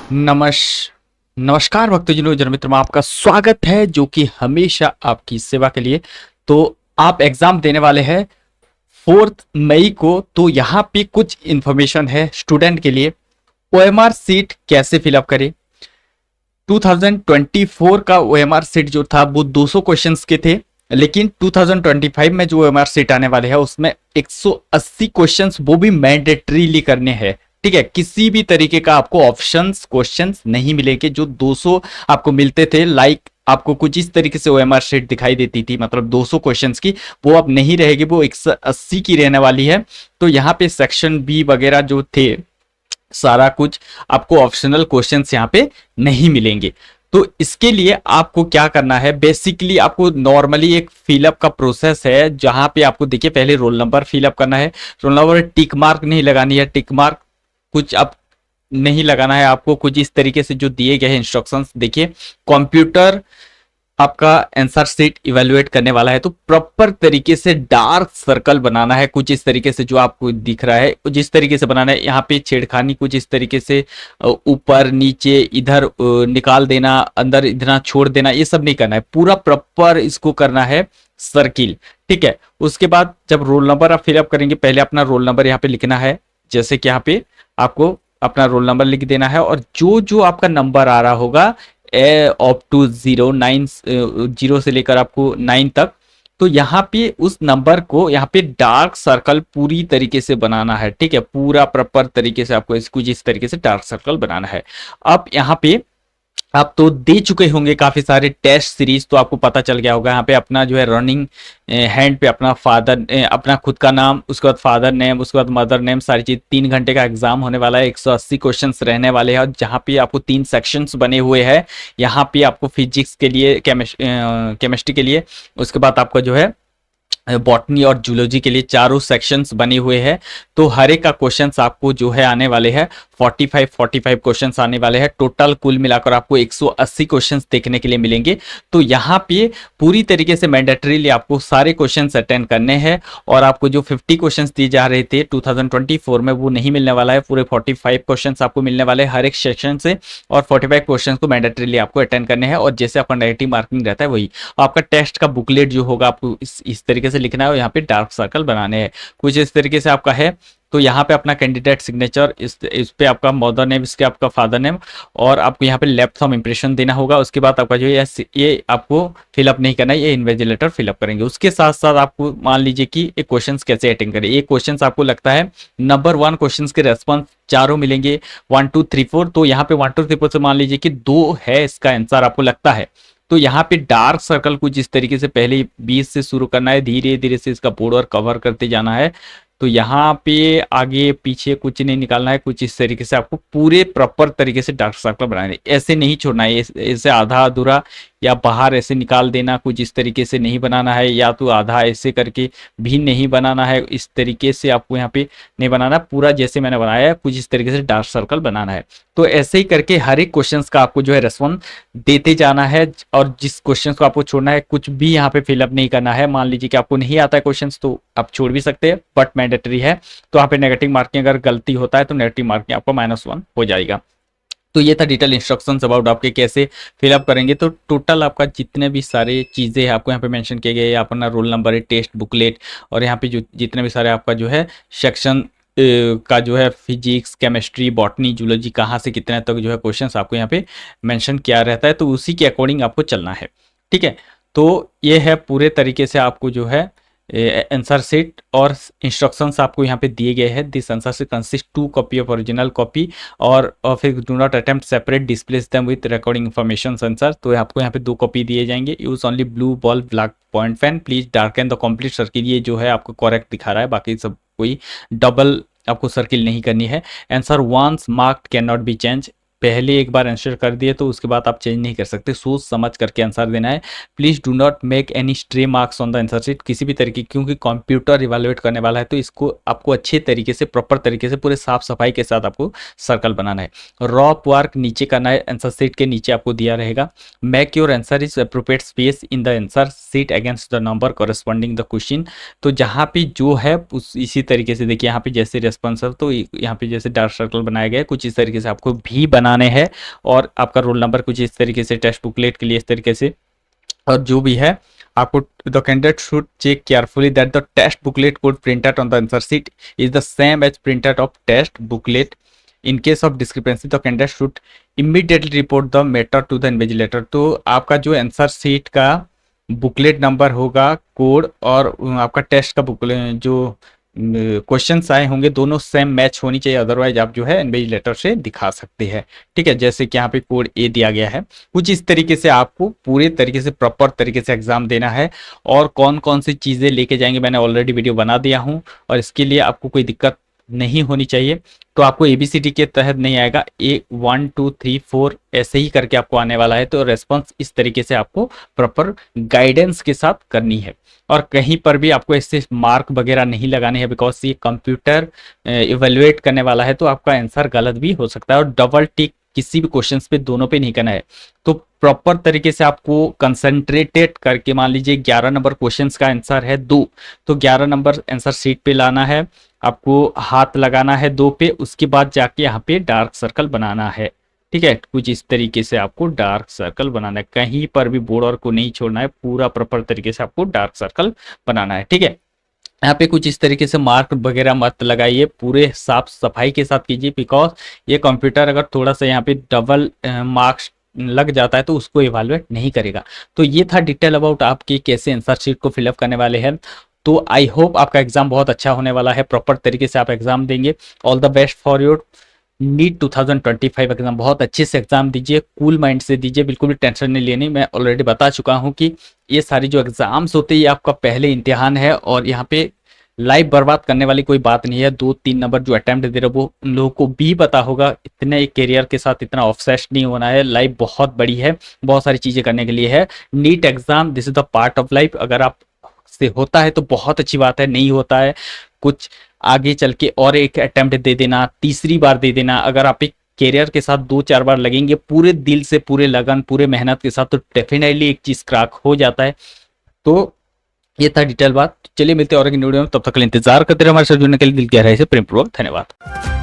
नमस नमस्कार भक्तजनों, जन मित्र में आपका स्वागत है जो कि हमेशा आपकी सेवा के लिए। तो आप एग्जाम देने वाले हैं 4 मई को। तो यहाँ पे कुछ इन्फॉर्मेशन है स्टूडेंट के लिए। ओएमआर सीट कैसे फिलअप करें। 2024 का ओएमआर सीट जो था वो 200 क्वेश्चंस के थे, लेकिन 2025 में जो ओएमआर सीट आने वाले हैं उसमें 180 क्वेश्चंस वो भी मैंडेटरीली करने हैं। ठीक है, किसी भी तरीके का आपको ऑप्शंस क्वेश्चंस नहीं मिलेंगे। जो 200 आपको मिलते थे, लाइक आपको कुछ इस तरीके से ओएमआर शीट दिखाई देती थी, मतलब 200 क्वेश्चंस की, वो अब नहीं रहेगी, वो 180 की रहने वाली है। तो यहाँ पे सेक्शन बी वगैरह जो थे, सारा कुछ आपको ऑप्शनल क्वेश्चंस यहाँ पे नहीं मिलेंगे। तो इसके लिए आपको क्या करना है, बेसिकली आपको नॉर्मली एक फिलअप का प्रोसेस है जहां पे आपको देखिए पहले रोल नंबर फिलअप करना है। रोल नंबर टिक मार्क नहीं लगानी है, टिक मार्क कुछ आप नहीं लगाना है आपको। कुछ इस तरीके से जो दिए गए हैं इंस्ट्रक्शंस देखिए। कंप्यूटर आपका आंसर शीट इवेलुएट करने वाला है, तो प्रॉपर तरीके से डार्क सर्कल बनाना है कुछ इस तरीके से जो आपको दिख रहा है, जिस तरीके से बनाना है। यहाँ पे छेड़खानी कुछ इस तरीके से ऊपर नीचे इधर निकाल देना, अंदर इतना छोड़ देना, ये सब नहीं करना है। पूरा प्रॉपर इसको करना है सर्किल। ठीक है, उसके बाद जब रोल नंबर आप फिलअप करेंगे, पहले अपना रोल नंबर यहाँ पे लिखना है। जैसे कि यहाँ पे आपको अपना रोल नंबर लिख देना है, और जो जो आपका नंबर आ रहा होगा अप टू 0 से लेकर आपको 9 तक, तो यहाँ पे उस नंबर को यहाँ पे डार्क सर्कल पूरी तरीके से बनाना है। ठीक है, पूरा प्रॉपर तरीके से आपको इसको जिस तरीके से डार्क सर्कल बनाना है। अब यहाँ पे आप तो दे चुके होंगे काफी सारे टेस्ट सीरीज, तो आपको पता चल गया होगा। यहाँ पे अपना जो है रनिंग हैंड पे अपना फादर अपना खुद का नाम, उसके बाद फादर नेम, उसके बाद मदर नेम, सारी चीज। 3 घंटे का एग्जाम होने वाला है, 180 क्वेश्चंस रहने वाले हैं, और जहाँ पे आपको 3 सेक्शंस बने हुए हैं। यहाँ पे आपको फिजिक्स के लिए, केमिस्ट्री के लिए, उसके बाद आपका जो है बॉटनी और जूलॉजी के लिए चारों सेक्शंस बने हुए हैं। तो हर एक का क्वेश्चंस आपको जो है आने वाले हैं 45 क्वेश्चंस आने वाले हैं। टोटल कुल मिलाकर आपको 180 क्वेश्चंस देखने के लिए मिलेंगे। तो यहाँ पे पूरी तरीके से मैंडेटरीली आपको सारे क्वेश्चंस अटेंड करने हैं, और आपको जो 50 क्वेश्चंस दिए जा रहे थे 2024 में, वो नहीं मिलने वाला है। पूरे 45 क्वेश्चंस आपको मिलने वाले हैं हर एक सेक्शन से, और 45 क्वेश्चंस को मैंडेटरीली आपको अटेंड करने हैं। और जैसे आपका नेगेटिव मार्किंग रहता है वही आपका टेस्ट का बुकलेट जो होगा आपको इस तरीके से लिखना है, और यहाँ पे डार्क सर्कल बनाने हैं कुछ इस तरीके से आपका है। तो यहाँ पे अपना कैंडिडेट सिग्नेचर, इस पे आपका मदर नेम, इसके आपका फादर नेम, और आपको यहाँ पे लेफ्ट थंब इंप्रेशन देना होगा। उसके बाद आपका जो है ये आपको फिलअप नहीं करना है, ये इन्विजिलेटर फिलअप करेंगे। उसके साथ साथ आपको मान लीजिए कि ये क्वेश्चंस कैसे अटेंड करें। ये क्वेश्चंस आपको लगता है नंबर 1 क्वेश्चंस के रेस्पॉन्स चारों मिलेंगे, 1 2 3 4। तो यहाँ पे 1 2 3 4 से मान लीजिए कि 2 है इसका आंसर आपको लगता है, तो यहाँ पे डार्क सर्कल कुछ इस तरीके से पहले 20 से शुरू करना है, धीरे धीरे से इसका बॉर्डर कवर करते जाना है। तो यहाँ पे आगे पीछे कुछ नहीं निकालना है, कुछ इस तरीके से आपको पूरे प्रॉपर तरीके से डार्क सर्कल बनाना है। ऐसे नहीं छोड़ना है, ऐसे आधा अधूरा या बाहर ऐसे निकाल देना, कुछ इस तरीके से नहीं बनाना है, या तो आधा ऐसे करके भी नहीं बनाना है। इस तरीके से आपको यहाँ पे नहीं बनाना, पूरा जैसे मैंने बनाया है कुछ इस तरीके से डार्क सर्कल बनाना है। तो ऐसे ही करके हर एक क्वेश्चन का आपको जो है रेस्पॉन्स देते जाना है, और जिस क्वेश्चन को आपको छोड़ना है कुछ भी यहाँ पे फिलअप नहीं करना है। मान लीजिए कि आपको नहीं आता है क्वेश्चन, तो आप छोड़ भी सकते हैं, बट मैंडेटरी है। तो यहाँ पे नेगेटिव मार्किंग अगर गलती होता है तो नेगेटिव मार्किंग आपको -1 हो जाएगा। तो ये था डिटेल इंस्ट्रक्शंस अबाउट आपके कैसे फिलअप करेंगे। तो टोटल आपका जितने भी सारे चीज़ें हैं आपको यहाँ पे मेंशन किए गए, अपना रोल नंबर है, टेस्ट बुकलेट, और यहाँ पे जो जितने भी सारे आपका जो है सेक्शन का जो है फिजिक्स, केमिस्ट्री, बॉटनी, जूलॉजी, कहाँ से कितने तक जो है क्वेश्चंस आपको यहाँ पे मेंशन किया रहता है। तो उसी के अकॉर्डिंग आपको चलना है। ठीक है, तो ये है पूरे तरीके से आपको जो है आंसर शीट और इंस्ट्रक्शंस आपको यहाँ पे दिए गए हैं। This answer sheet consist 2 copy of original copy, और फिर do not attempt separate displace them with recording information answer. तो आपको यहाँ पे 2 कॉपी दिए जाएंगे। Use only blue ball black point pen, please darken the complete circle. ये जो है आपको करेक्ट दिखा रहा है, बाकी सब कोई डबल आपको सर्किल नहीं करनी है। Answer once marked can not be change, पहले एक बार आंसर कर दिए तो उसके बाद आप चेंज नहीं कर सकते, सोच समझ करके आंसर देना है। Please do not make any stray marks on the answer sheet, किसी भी तरीके, क्योंकि कंप्यूटर इवेलुएट करने वाला है, तो इसको आपको अच्छे तरीके से प्रॉपर तरीके से पूरे साफ सफाई के साथ आपको सर्कल बनाना है। रॉ वर्क नीचे करना है, आंसर शीट के नीचे आपको दिया रहेगा। Make your answer is appropriate space in the answer sheet against the number corresponding the question. तो जहाँ पे जो है उस इसी तरीके से देखिए, यहाँ पे जैसे रेस्पॉन्सर, तो यहाँ पे जैसे डार्क सर्कल बनाया गया है, कुछ इस तरीके से आपको भी बनाना बनाने हैं, और आपका रोल नंबर कुछ इस तरीके से, टेस्ट बुकलेट के लिए इस तरीके से, और जो भी है आपको the candidate should check carefully that the test booklet code printed on the answer sheet is the same as printed of test booklet. In case of discrepancy the candidate should immediately report the matter to the invigilator. तो आपका जो answer sheet का booklet number होगा, code, और आपका test का booklet जो questions आए होंगे दोनों सेम मैच होनी चाहिए, अदरवाइज आप जो है इन्विजिलेटर से दिखा सकते हैं। ठीक है, जैसे कि यहाँ पे कोड ए दिया गया है, कुछ इस तरीके से आपको पूरे तरीके से प्रॉपर तरीके से एग्जाम देना है। और कौन कौन सी चीज़ें लेके जाएंगे मैंने ऑलरेडी वीडियो बना दिया हूँ, और इसके लिए आपको कोई दिक्कत नहीं होनी चाहिए। तो आपको एबीसीडी के तहत नहीं आएगा, 1 2 3 4 ऐसे ही करके आपको आने वाला है। तो रेस्पॉन्स इस तरीके से आपको प्रॉपर गाइडेंस के साथ करनी है, और कहीं पर भी आपको इससे मार्क वगैरह नहीं लगाने हैं, बिकॉज ये कंप्यूटर इवेल्युएट करने वाला है, तो आपका आंसर गलत भी हो सकता है। और डबल टिक किसी भी क्वेश्चन पे दोनों पे नहीं करना है। तो प्रॉपर तरीके से आपको कंसंट्रेटेड करके, मान लीजिए 11 नंबर क्वेश्चन का आंसर है 2, तो 11 नंबर आंसर शीट पे लाना है, आपको हाथ लगाना है 2 पे, उसके बाद जाके यहाँ पे डार्क सर्कल बनाना है। ठीक है, कुछ इस तरीके से आपको डार्क सर्कल बनाना है, कहीं पर भी बॉर्डर को नहीं छोड़ना है, पूरा प्रॉपर तरीके से आपको डार्क सर्कल बनाना है। ठीक है, यहाँ पे कुछ इस तरीके से मार्क वगैरह मत लगाइए, पूरे साफ सफाई के साथ कीजिए, बिकॉज ये कंप्यूटर अगर थोड़ा सा यहाँ पे डबल मार्क्स लग जाता है तो उसको इवालुएट नहीं करेगा। तो ये था डिटेल अबाउट आपकी कैसे आंसर शीट को फिलअप करने वाले हैं। तो आई होप आपका एग्जाम बहुत अच्छा होने वाला है, प्रॉपर तरीके से आप एग्जाम देंगे। All the best for your NEET 2025 exam. बहुत अच्छे से एग्जाम दीजिए, कूल माइंड से दीजिए, बिल्कुल भी टेंशन नहीं लेनी। मैं ऑलरेडी बता चुका हूं कि ये सारी जो एग्जाम्स होते हैं ये आपका पहले इम्तिहान है, और यहाँ पे लाइफ बर्बाद करने वाली कोई बात नहीं है। 2-3 नंबर जो अटेम्प्ट दे रहे हो वो उन लोगों को भी पता होगा, इतने एक करियर के साथ इतना ऑब्सेस्ड नहीं होना है। लाइफ बहुत बड़ी है, बहुत सारी चीजें करने के लिए है। NEET exam this is the part of life. अगर आप से होता है तो बहुत अच्छी बात है, नहीं होता है कुछ आगे चल के और एक अटेम्प्ट दे देना, तीसरी बार दे देना। अगर आप एक करियर के साथ 2-4 बार लगेंगे पूरे दिल से, पूरे लगन, पूरे मेहनत के साथ, तो डेफिनेटली एक चीज क्रैक हो जाता है। तो ये था डिटेल बात। चलिए मिलते हैं और एक वीडियो में, तब तक के लिए इंतजार करते रहे हमारे साथ जुड़ने के लिए दिल गहराई से प्रेम पूर्वक धन्यवाद।